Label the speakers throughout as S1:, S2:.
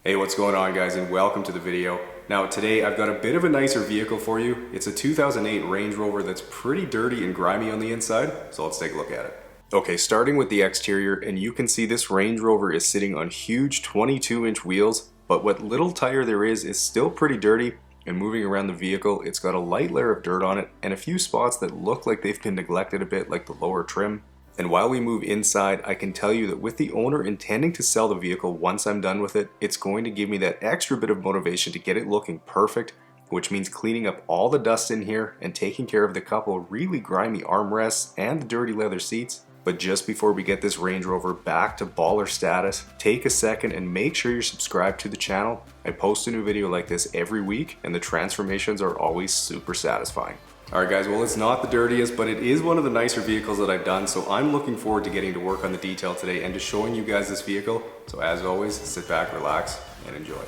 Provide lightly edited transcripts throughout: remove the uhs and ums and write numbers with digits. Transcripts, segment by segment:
S1: Hey, what's going on guys, and welcome to the video. Now today I've got a bit of a nicer vehicle for you. It's a 2008 Range Rover that's pretty dirty and grimy on the inside, so let's take a look at it. Okay, starting with the exterior, and you can see this Range Rover is sitting on huge 22-inch wheels, but what little tire there is still pretty dirty, and moving around the vehicle it's got a light layer of dirt on it and a few spots that look like they've been neglected a bit, like the lower trim. And while we move inside, I can tell you that with the owner intending to sell the vehicle once I'm done with it, it's going to give me that extra bit of motivation to get it looking perfect, which means cleaning up all the dust in here and taking care of the couple really grimy armrests and the dirty leather seats. But just before we get this Range Rover back to baller status, take a second and make sure you're subscribed to the channel. I post a new video like this every week, and the transformations are always super satisfying. Alright guys, well, it's not the dirtiest, but it is one of the nicer vehicles that I've done, so I'm looking forward to getting to work on the detail today and to showing you guys this vehicle. So as always, sit back, relax, and enjoy.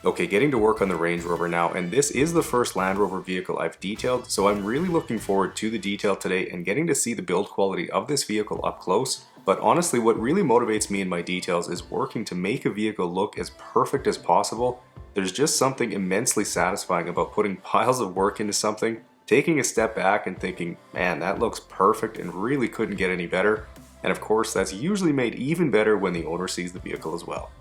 S1: Okay, getting to work on the Range Rover now, and this is the first Land Rover vehicle I've detailed, so I'm really looking forward to the detail today and getting to see the build quality of this vehicle up close. But honestly, what really motivates me in my details is working to make a vehicle look as perfect as possible. There's just something immensely satisfying about putting piles of work into something, taking a step back and thinking, man, that looks perfect and really couldn't get any better. And of course, that's usually made even better when the owner sees the vehicle as well.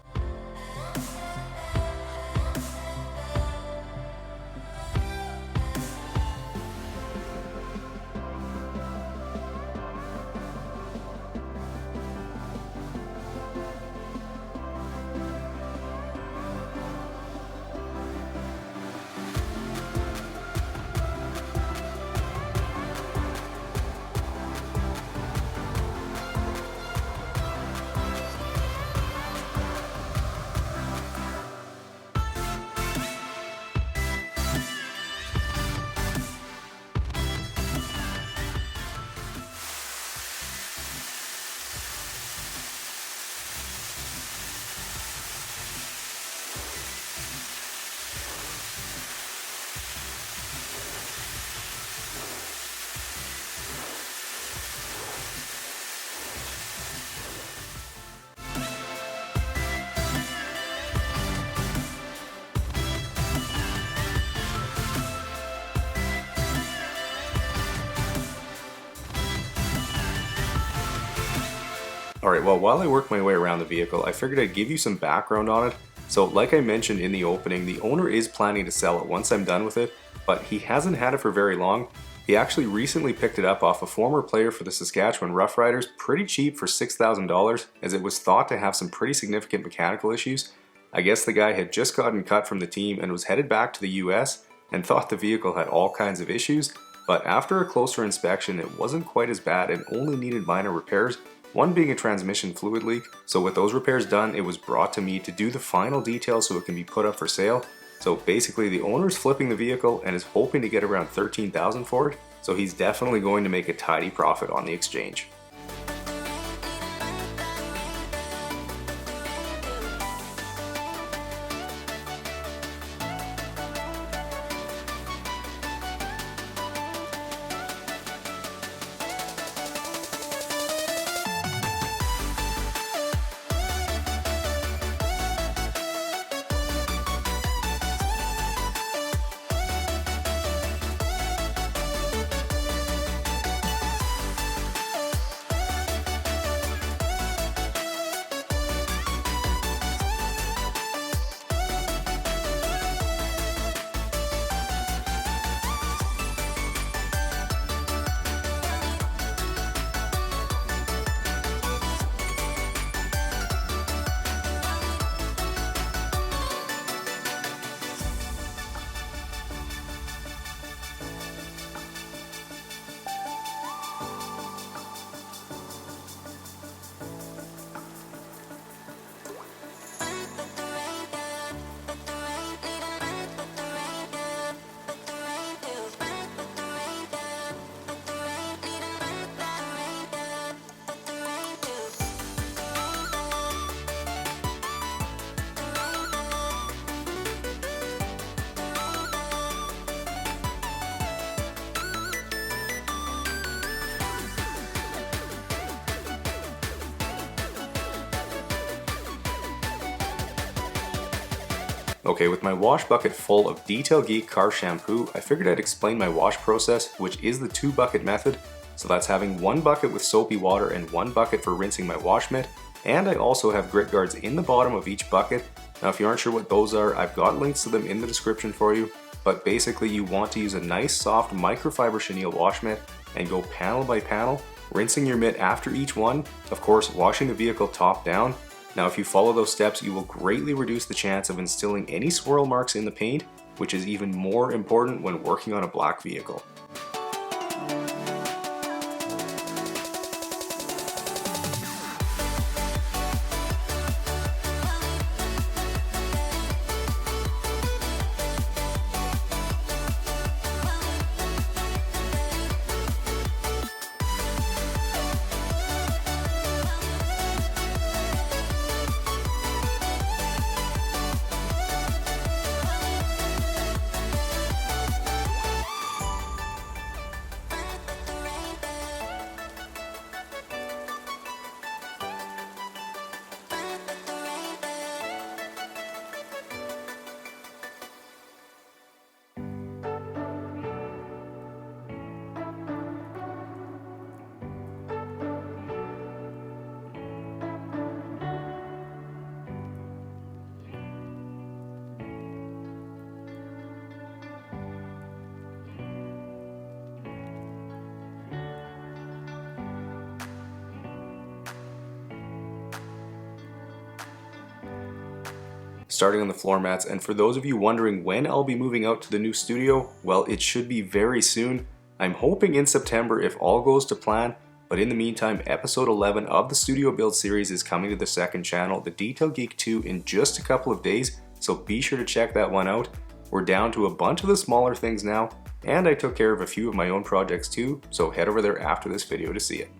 S1: Alright, well, while I work my way around the vehicle, I figured I'd give you some background on it. So like I mentioned in the opening, the owner is planning to sell it once I'm done with it, but he hasn't had it for very long. He actually recently picked it up off a former player for the Saskatchewan Roughriders pretty cheap for $6,000, as it was thought to have some pretty significant mechanical issues. I guess the guy had just gotten cut from the team and was headed back to the US and thought the vehicle had all kinds of issues, but after a closer inspection it wasn't quite as bad and only needed minor repairs, one being a transmission fluid leak. So with those repairs done, it was brought to me to do the final details so it can be put up for sale. So basically the owner's flipping the vehicle and is hoping to get around $13,000 for it, so he's definitely going to make a tidy profit on the exchange. Okay, with my wash bucket full of Detail Geek car shampoo, I figured I'd explain my wash process, which is the 2-bucket method. So that's having 1 bucket with soapy water and 1 bucket for rinsing my wash mitt. And I also have grit guards in the bottom of each bucket. Now if you aren't sure what those are, I've got links to them in the description for you. But basically you want to use a nice soft microfiber chenille wash mitt and go panel by panel, rinsing your mitt after each one, of course washing the vehicle top down. Now if you follow those steps, you will greatly reduce the chance of instilling any swirl marks in the paint, which is even more important when working on a black vehicle. Starting on the floor mats, and for those of you wondering when I'll be moving out to the new studio, well, it should be very soon. I'm hoping in September if all goes to plan, but in the meantime, episode 11 of the studio build series is coming to the second channel, the Detail Geek 2, in just a couple of days, so be sure to check that one out. We're down to a bunch of the smaller things now, and I took care of a few of my own projects too, so head over there after this video to see it.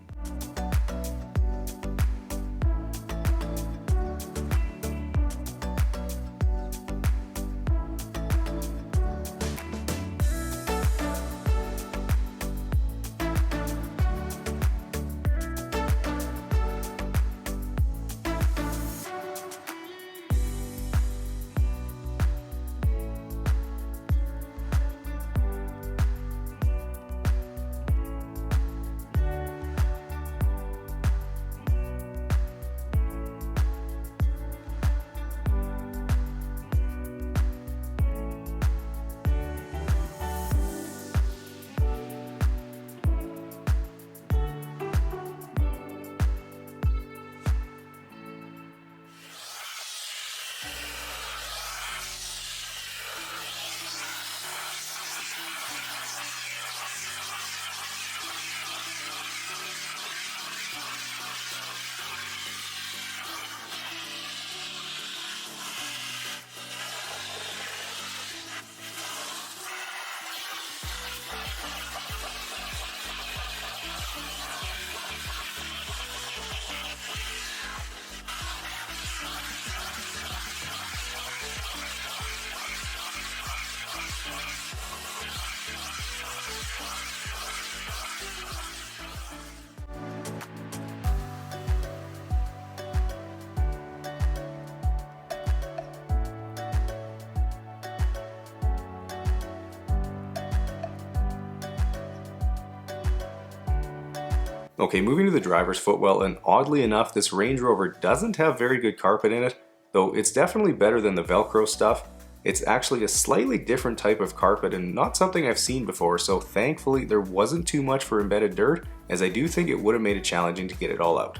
S1: Okay, moving to the driver's footwell, and oddly enough, this Range Rover doesn't have very good carpet in it, though it's definitely better than the Velcro stuff. It's actually a slightly different type of carpet and not something I've seen before, so thankfully there wasn't too much for embedded dirt, as I do think it would have made it challenging to get it all out.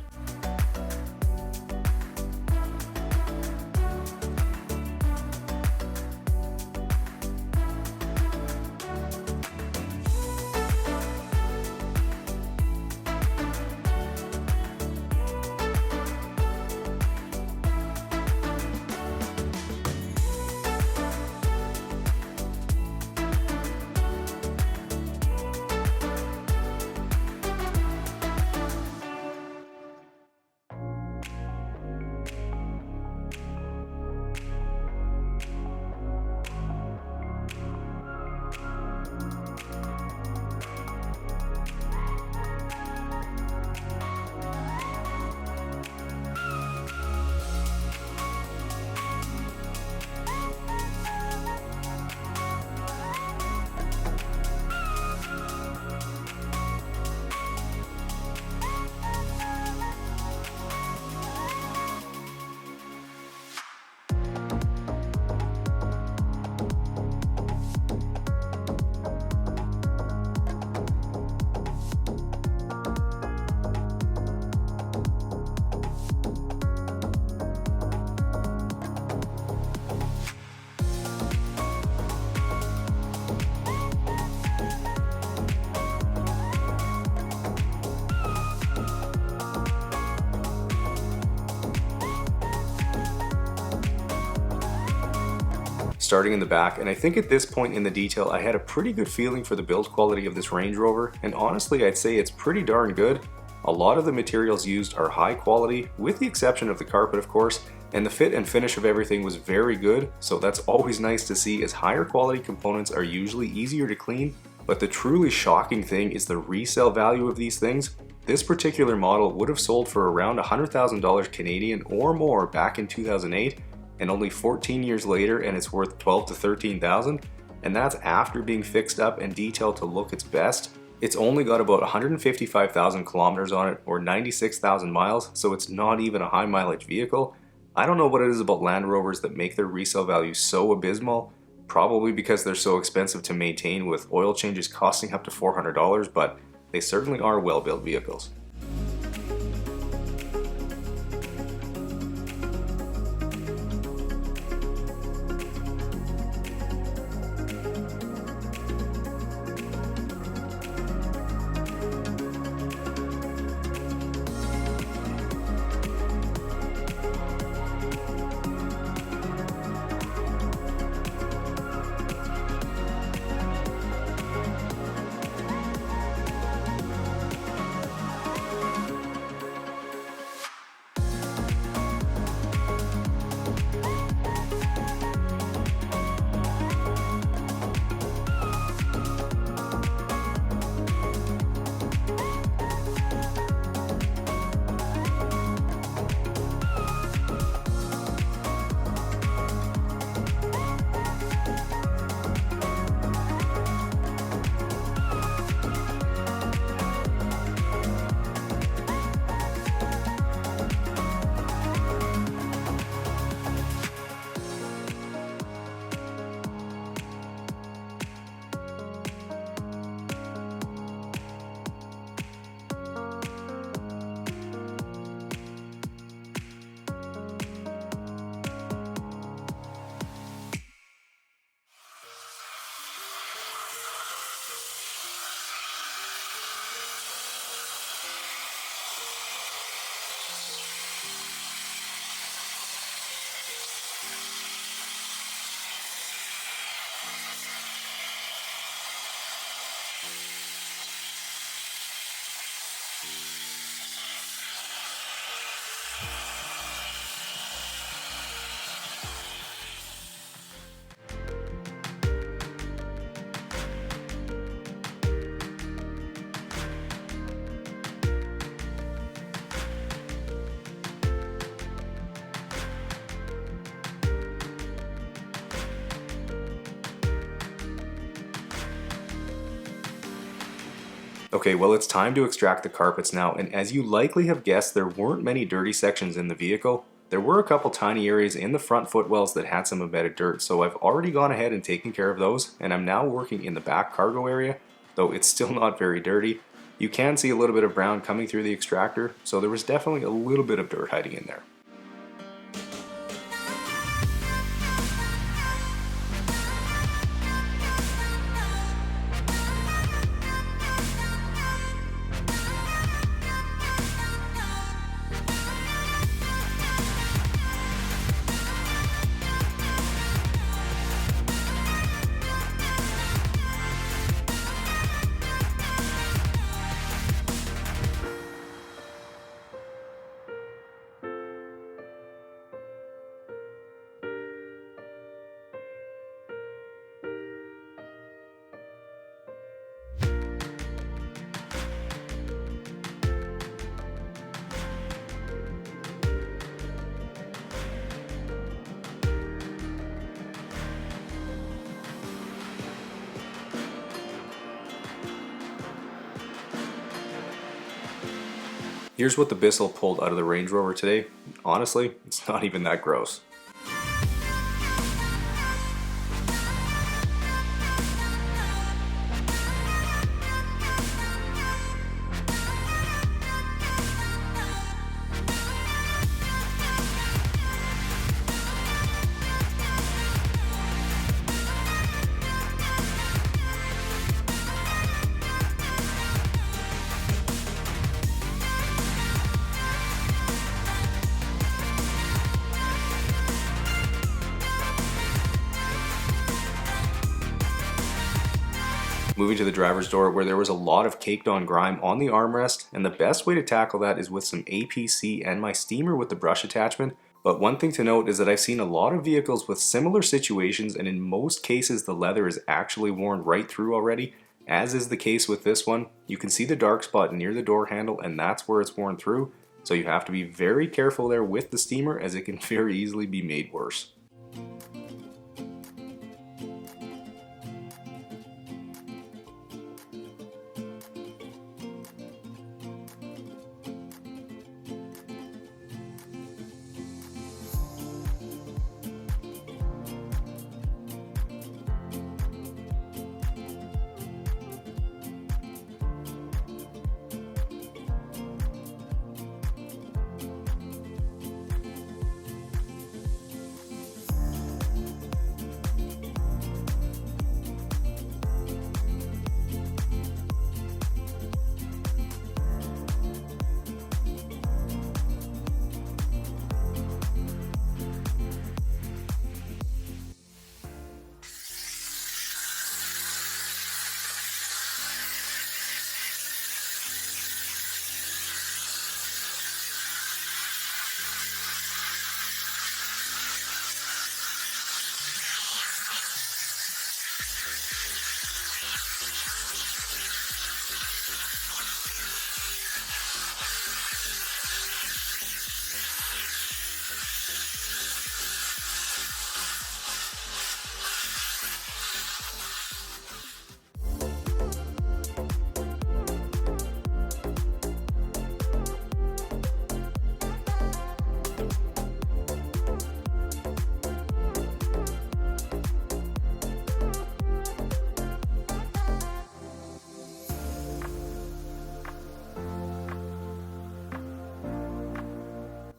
S1: starting in the back, and I think at this point in the detail I had a pretty good feeling for the build quality of this Range Rover, and honestly I'd say it's pretty darn good. A lot of the materials used are high quality, with the exception of the carpet of course, and the fit and finish of everything was very good, so that's always nice to see, as higher quality components are usually easier to clean. But the truly shocking thing is the resale value of these things. This particular model would have sold for around $100,000 Canadian or more back in 2008, and only 14 years later and it's worth $12,000 to $13,000, and that's after being fixed up and detailed to look its best. It's only got about 155,000 kilometers on it, or 96,000 miles, so it's not even a high mileage vehicle. I don't know what it is about Land Rovers that make their resale value so abysmal, probably because they're so expensive to maintain with oil changes costing up to $400, but they certainly are well-built vehicles. Okay, well it's time to extract the carpets now, and as you likely have guessed, there weren't many dirty sections in the vehicle. There were a couple tiny areas in the front footwells that had some embedded dirt, so I've already gone ahead and taken care of those, and I'm now working in the back cargo area, though it's still not very dirty. You can see a little bit of brown coming through the extractor, so there was definitely a little bit of dirt hiding in there. Here's what the Bissell pulled out of the Range Rover today. Honestly, it's not even that gross. Moving to the driver's door, where there was a lot of caked on grime on the armrest, and the best way to tackle that is with some APC and my steamer with the brush attachment. But one thing to note is that I've seen a lot of vehicles with similar situations, and in most cases the leather is actually worn right through already, as is the case with this one. You can see the dark spot near the door handle, and that's where it's worn through, so you have to be very careful there with the steamer, as it can very easily be made worse.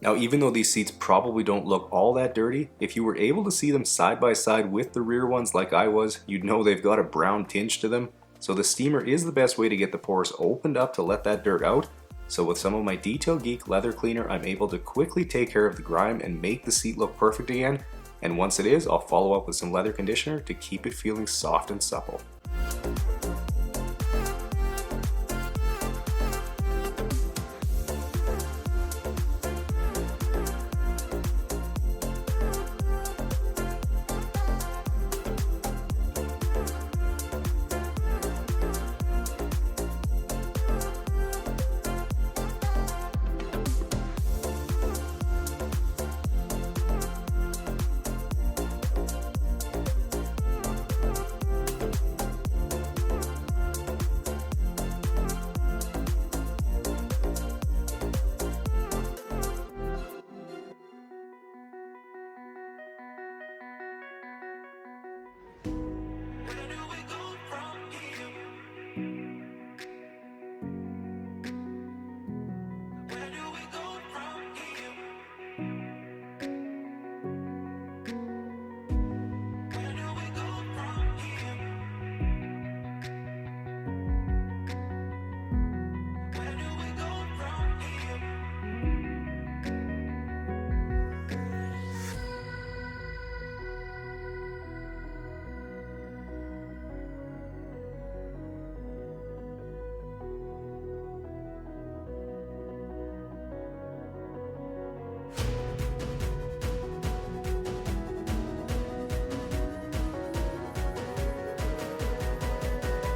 S1: Now, even though these seats probably don't look all that dirty, if you were able to see them side by side with the rear ones like I was, you'd know they've got a brown tinge to them. So the steamer is the best way to get the pores opened up to let that dirt out. So with some of my Detail Geek leather cleaner, I'm able to quickly take care of the grime and make the seat look perfect again. And once it is, I'll follow up with some leather conditioner to keep it feeling soft and supple.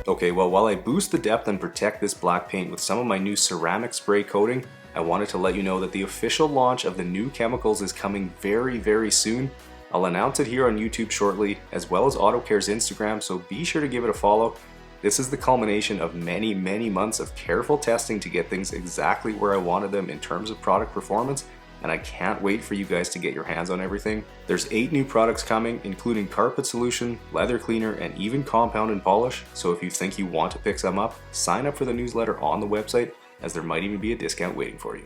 S1: Okay, well, while I boost the depth and protect this black paint with some of my new ceramic spray coating, I wanted to let you know that the official launch of the new chemicals is coming very, very soon. I'll announce it here on YouTube shortly, as well as Autocare's Instagram, so be sure to give it a follow. This is the culmination of many, many months of careful testing to get things exactly where I wanted them in terms of product performance, and I can't wait for you guys to get your hands on everything. There's 8 new products coming, including carpet solution, leather cleaner, and even compound and polish, so if you think you want to pick some up, sign up for the newsletter on the website, as there might even be a discount waiting for you.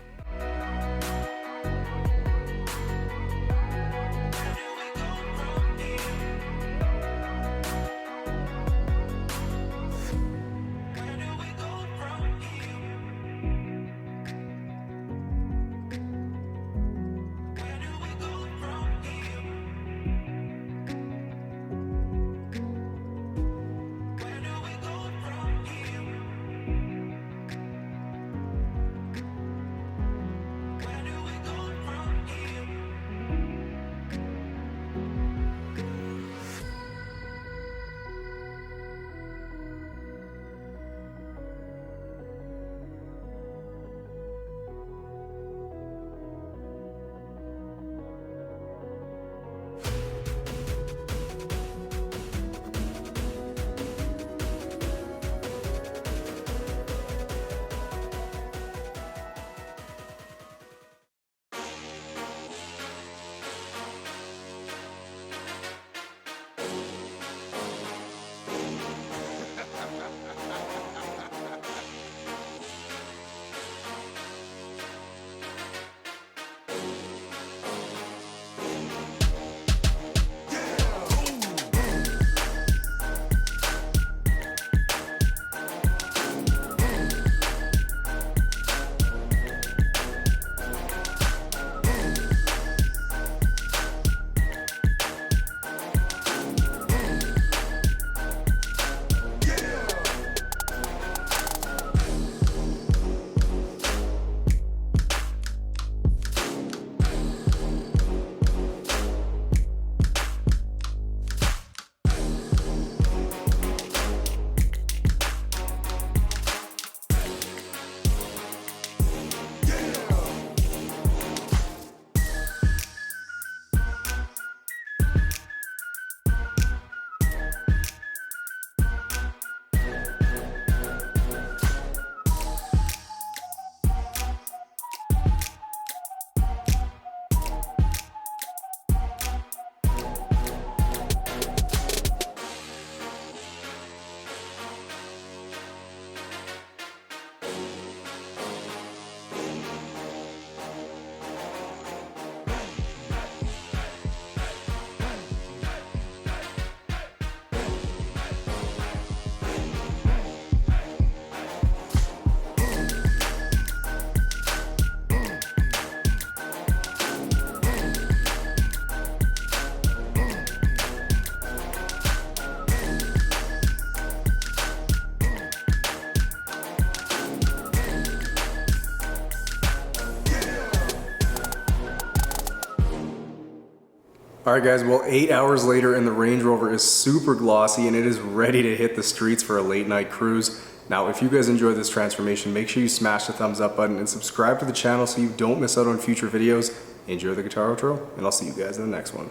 S1: Alright guys, well 8 hours later and the Range Rover is super glossy and it is ready to hit the streets for a late night cruise. Now if you guys enjoyed this transformation, make sure you smash the thumbs up button and subscribe to the channel so you don't miss out on future videos. Enjoy the guitar outro, and I'll see you guys in the next one.